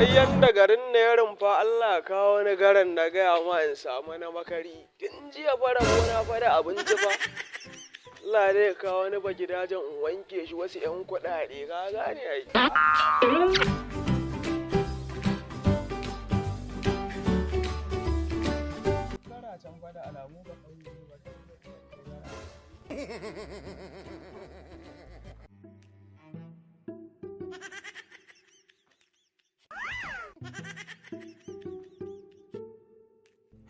Ai yanda garin na ya rumfa Allah kawo wani garan na gaya ma in samu na makari. Tun jiya fara gona fa da abinci fa. Allah dai kawo wani ba gidajen in wanke shi wasu 'yan kuɗaɗe ka gane ai. Kana can fa da alamu ba ƙauye ba.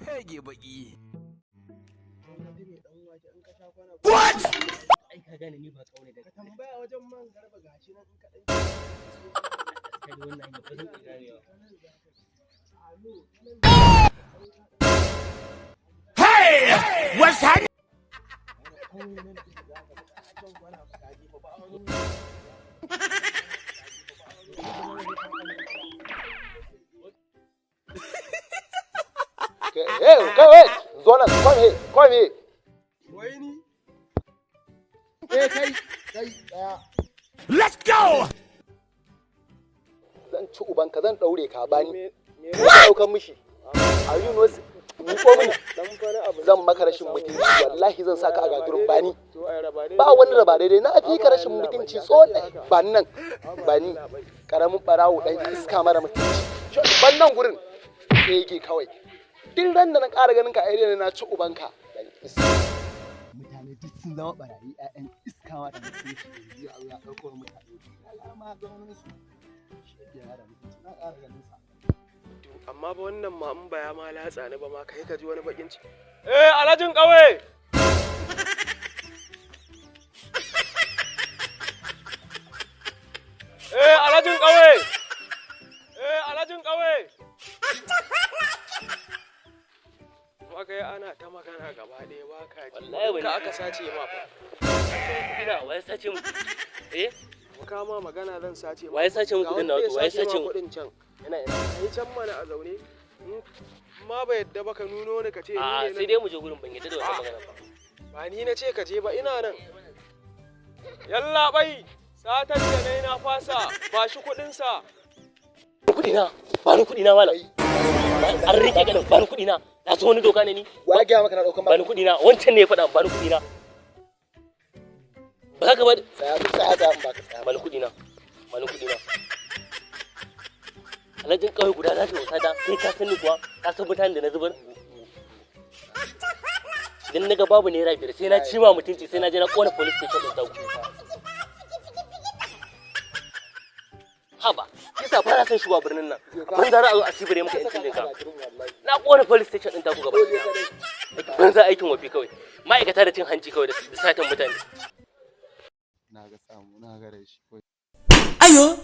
Hege baki. What? Ai ka gane ni ba kaune da Ka tambaya wajen man garba gashi nan in ka dai. kai wannan ba zan ganewa. Hey! What's happening? Hey, wait! Zo nan, come here. Wai ni? Kai, tsaya. Let's go! Zan ci ubanka, zan daure ka bani. Me Ka daukan mishi. Are you know ni ko mini? dan fara abu. Zan maka rashin mutunci, wallahi zan saka a gadurin bani. To ai raba dai. Ba wani raba daidai, na fi ka rashin mutunci tsone. Ba ni nan, ba ni. Karamin barawo dan iska mara mutunci. Ban nan gurin. Kege kawai. Duk ran da na ƙara ganin ka aire na ci ubanka. Dan iska. Mutane duk sun zama barayi, ƴaƴan iskawa da mutunci. Ya ɗauko mutane. Alama ganin su. Shi ya da mutunci. Na ƙara ganin sa. Amma ba wannan ma in baya ma latsa ni ba ma kai ka ji wani bakin ciki. Alhajin ƙauye! Alhajin ƙauye! Alhajin ƙauye! Kuma kai ana ta magana gaba ɗaya ba ka ji. Wallahi Ka aka sace ma fa. ina waye sace mu Ka ma magana zan sace ma. waye sace mu kudin nawa waye sace mu kudin can. Ina kai can mana a zaune. Ma ba yadda ba ka nuno ni ka ce ni ne a sai dai mu je gurin ban yadda da wannan magana ba ba ni na ce ka je ba ina nan. Yalla bai satar da nai na fasa ba shi kuɗinsa. ba ni kudi na malam an rike ganin ba ni kudi na na so wani doka ne ni Wa ya gaya maka na ɗaukan ba ni kudi na wancan ne ya faɗa ba ni kudi na ba za ka ba Tsaya in ba ka tsaya. ba ni kudi na alhajin kawai guda za ta wasa da kai ka sani kuwa ka san mutanen da na zubar idan na ga babu naira biyar sai na ci ma mutunci sai na je na kona police station din dauku haba kisa fara san shiga birnin nan ban zara a asibire maka yancin dinka na kona police station din taku gaba ban za aikin wafi kawai ma'aikata da cin hanci kawai da satan mutane Na ga samu, na ga rashi. Ayo!